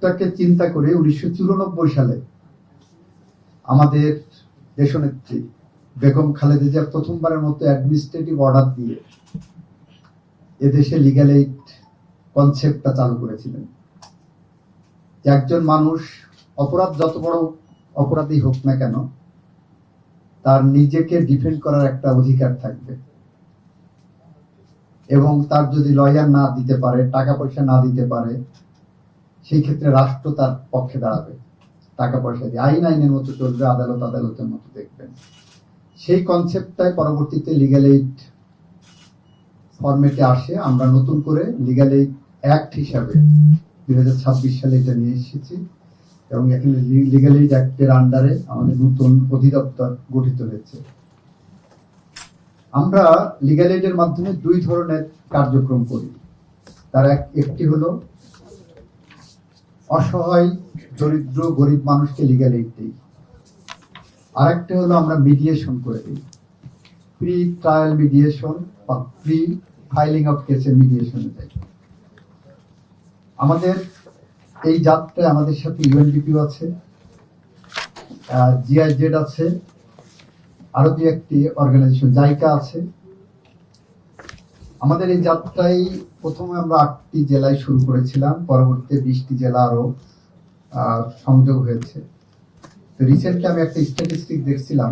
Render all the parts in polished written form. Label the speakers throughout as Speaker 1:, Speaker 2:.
Speaker 1: দিকটাকে চিন্তা করে 1994 সালে আমাদের দেশনেত্রী বেগম খালেদা জিয়া প্রথমবারের মতো অ্যাডমিনিস্ট্রেটিভ অর্ডার দিয়ে এদেশে লিগ্যাল এইড কনসেপ্টটা চালু করেছিলেন। যে একজন মানুষ অপরাধ যত বড় অপরাধী হোক না কেন, তার নিজেকে ডিফেন্ড করার একটা অধিকার থাকবে, এবং তার যদি লয়ার না দিতে পারে, টাকা পয়সা না দিতে পারে, সেই ক্ষেত্রে রাষ্ট্র তার পক্ষে দাঁড়াবে, টাকা পয়সা দিয়ে আইনের মতো চলবে, আদালতের মতো দেখবেন। সেই কনসেপ্টটাই পরবর্তীতে লিগ্যাল এইড ফরম্যাটে আসে। আমরা নতুন করে লিগ্যাল এইড অ্যাক্ট হিসাবে 2026 সালে এটা নিয়ে এসেছি, এবং এখানে লিগ্যাল এইড অ্যাক্টের আন্ডারে আমাদের নতুন অধিদপ্তর গঠিত হয়েছে। আমরা লিগ্যাল এইডের মাধ্যমে দুই ধরনের কার্যক্রম করি। তার একটি হলো অসহায় দরিদ্র গরিব মানুষকে লিগ্যাল এইড দিই, আরেকটা হলো আমরা মিডিয়েশন করে দিই, প্রি ট্রায়াল মিডিয়েশন বা প্রি ফাইলিং অফ কেসের মিডিয়েশনে যাই। আমাদের এই যাত্রায় আমাদের সাথে ইউএনডিপিও আছে, জিআইজেড আছে, আরো দু একটি অর্গানাইজেশন, জাইকা আছে। আমাদের এই যাত্রায় প্রথমে আমরা 8টি জেলায় শুরু করেছিলাম, পরবর্তীতে 20টি জেলা আরো সংযোগ হয়েছে। তো রিসেন্টলি আমি একটা স্ট্যাটিস্টিক দেখছিলাম,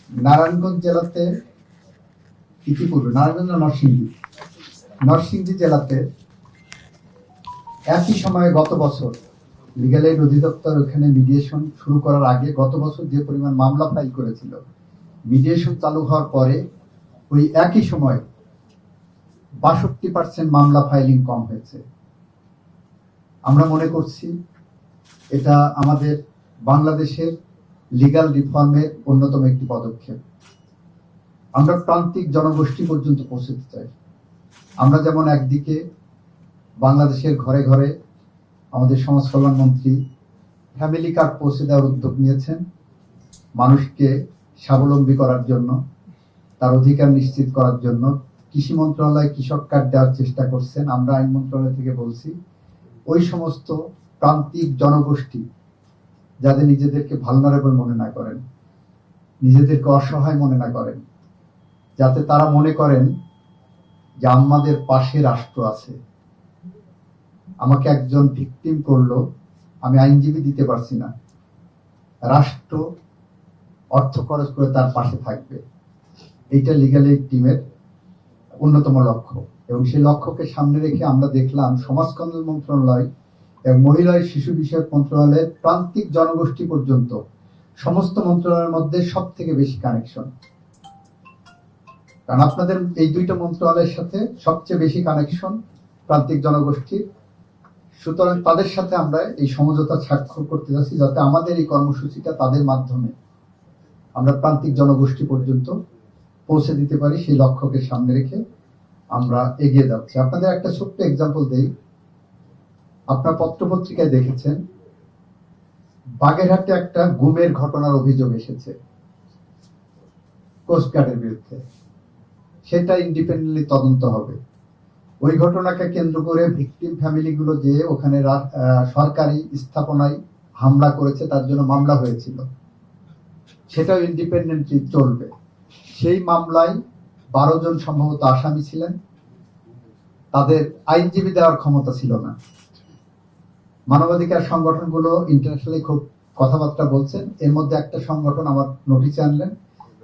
Speaker 1: নারায়ণগঞ্জ জেলাতে, ইতিপূর্বে নারায়ণগঞ্জ নরসিংদী জেলাতে একই সময়ে গত বছর লিগ্যাল এইড অধিদপ্তর ওখানে মিডিয়েশন শুরু করার আগে গত বছর যে পরিমাণ মামলা ফাইল করেছিল, মিডিয়েশন চালু হওয়ার পরে ওই একই সময় 62% মামলা ফাইলিং কম হয়েছে। আমরা মনে করছি এটা আমাদের বাংলাদেশের লিগ্যাল রিফর্মের অন্যতম একটি পদক্ষেপ। আমরা প্রান্তিক জনগোষ্ঠী পর্যন্ত পৌঁছতে চাই। আমরা যেমন একদিকে বাংলাদেশের ঘরে ঘরে আমাদের সমাজ কল্যাণ মন্ত্রী ফ্যামিলি কার্ড পৌঁছে দেওয়ার উদ্যোগ নিয়েছেন, মানুষকে স্বাবলম্বী করার জন্য, তার অধিকার নিশ্চিত করার জন্য। কৃষি মন্ত্রণালয় কৃষক কার্ড দেওয়ার চেষ্টা করছেন। আমরা আইন মন্ত্রণালয় থেকে বলছি ওই সমস্ত প্রান্তিক জনগোষ্ঠী যাদের নিজেদেরকে ভালনারেবল মনে না করেন, নিজেদেরকে অসহায় মনে না করেন, যাতে তারা মনে করেন যে আমাদের পাশে রাষ্ট্র আছে, আমাকে একজন ভিকটিম করলো, আমি আইনজীবী দিতে পারছি না, রাষ্ট্র অর্থ খরচ করে তার পাশে থাকবে। এইটা লিগ্যাল এইড টিমের অন্যতম লক্ষ্য, এবং সেই লক্ষ্যকে সামনে রেখে আমরা দেখলাম সমাজ কল্যাণ মন্ত্রণালয় এবং মহিলা ও শিশু বিষয়ক মন্ত্রণালয়ের প্রান্তিক জনগোষ্ঠী পর্যন্ত সমস্ত মন্ত্রণালয়ের মধ্যে সব থেকে বেশি কানেকশন। কারণ আপনাদের এই দুইটা মন্ত্রণালয়ের সাথে সবচেয়ে বেশি কানেকশন প্রান্তিক জনগোষ্ঠীর। সুতরাং তাদের সাথে আমরা এই সমঝোতা স্বাক্ষর করতে যাচ্ছি, যাতে আমাদের এই কর্মসূচিটা তাদের মাধ্যমে আমরা প্রান্তিক জনগোষ্ঠী পর্যন্ত পৌঁছে দিতে পারি। সেই লক্ষ্যকে সামনে রেখে আমরা এগিয়ে যাচ্ছি। আপনাদের একটা ছোট্ট এক্সাম্পল দেই। আপনার পত্রপত্রিকায় দেখেছেন বাগেরহাটে একটা গুমের ঘটনার অভিযোগ এসেছে কোস্টগার্ডের বিরুদ্ধে। সেটা ইন্ডিপেন্ডেন্টলি তদন্ত হবে। ওই ঘটনাকে কেন্দ্র করে ভিকটিম ফ্যামিলিগুলো যে ওখানে সরকারি স্থাপনায় হামলা করেছে, তার জন্য মামলা হয়েছিল, সেটাও ইন্ডিপেন্ডেন্টলি চলবে। সেই মামলায় 12 জন সম্ভবত আসামি ছিলেন, তাদের আইনজীবী দেওয়ার ক্ষমতা ছিল না। মানবাধিকার সংগঠনগুলো ইন্টারন্যাশনালি খুব কথাবার্তা বলছেন। এর মধ্যে একটা সংগঠন আমার নোটিশে আনলেন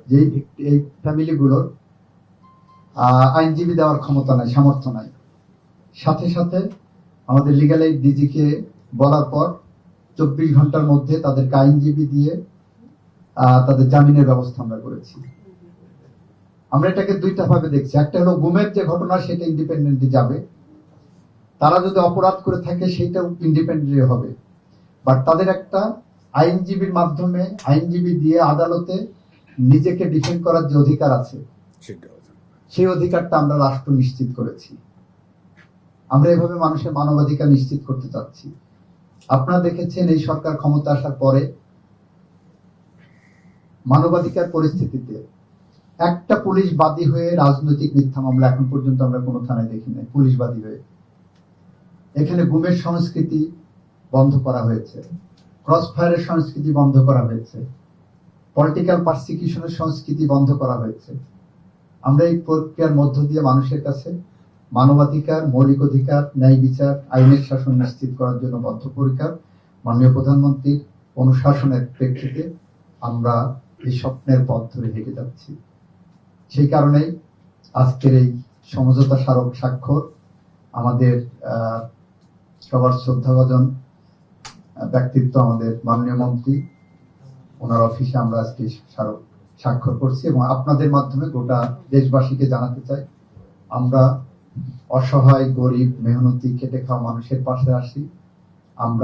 Speaker 1: যে এই ফ্যামিলিগুলোর আইনজীবী দেওয়ার ক্ষমতা নাই, সামর্থ্য নাই। সাথে সাথে আমাদের লিগ্যাল এইড ডিজিকে বলার পর 24 ঘন্টার মধ্যে তাদেরকে আইনজীবী দিয়ে তাদের জামিনের ব্যবস্থা আমরা করেছি। আমরা এটাকে দুইটা ভাবে দেখছি। একটা হলো গুমের যে ঘটনা, সেটা ইন্ডিপেন্ডেন্টলি যাবে, তারা যদি অপরাধ করে থাকে সেইটাও ইন্ডিপেন্ডেন্টলি হবে, বাট তাদের একটা আইনজীবীর মাধ্যমে, আইনজীবী দিয়ে আদালতে নিজেকে ডিফেন্ড করার যে অধিকার আছে, সেই অধিকারটা আমরা রাষ্ট্র নিশ্চিত করেছি। আমরা এভাবে মানুষের মানবাধিকার নিশ্চিত করতে চাচ্ছি। আপনারা দেখেছেন এই সরকার ক্ষমতা আসার পরে মানবাধিকার পরিস্থিতিতে একটা পুলিশ বাদী হয়ে রাজনৈতিক মিথ্যা মামলা এখন পর্যন্ত আমরা কোনো থানায় দেখি নাই পুলিশ বাদী হয়ে। এখানে গুমের সংস্কৃতি বন্ধ করা হয়েছে, ক্রস ফায়ারের সংস্কৃতি বন্ধ করা হয়েছে, পলিটিক্যাল পারসিকিউশনের সংস্কৃতি বন্ধ করা হয়েছে। আমরা এই প্রক্রিয়ার মধ্য দিয়ে মানুষের কাছে মানবাধিকার, মৌলিক অধিকার, ন্যায় বিচার, আইনের শাসন নিশ্চিত করার জন্য বদ্ধপরিকর। মাননীয় প্রধানমন্ত্রীর অনুশাসনের প্রেক্ষিতে আমরা এই স্বপ্নের পথ ধরে হেঁটে যাচ্ছি। সেই কারণেই আজকের এই সমঝোতা স্মারক স্বাক্ষর আমাদের সবার শ্রদ্ধাভাজন ব্যক্তিত্ব আমাদের মাননীয় মন্ত্রী, ওনার অফিসে আমরা আজকে স্মারক স্বাক্ষর করছি এবং আপনাদের মাধ্যমে গোটা দেশবাসীকে জানাতে চাই আমরা অসহায়, গরিব, মেহনতি, খেটে খাওয়া মানুষের পাশে আসি। আমরা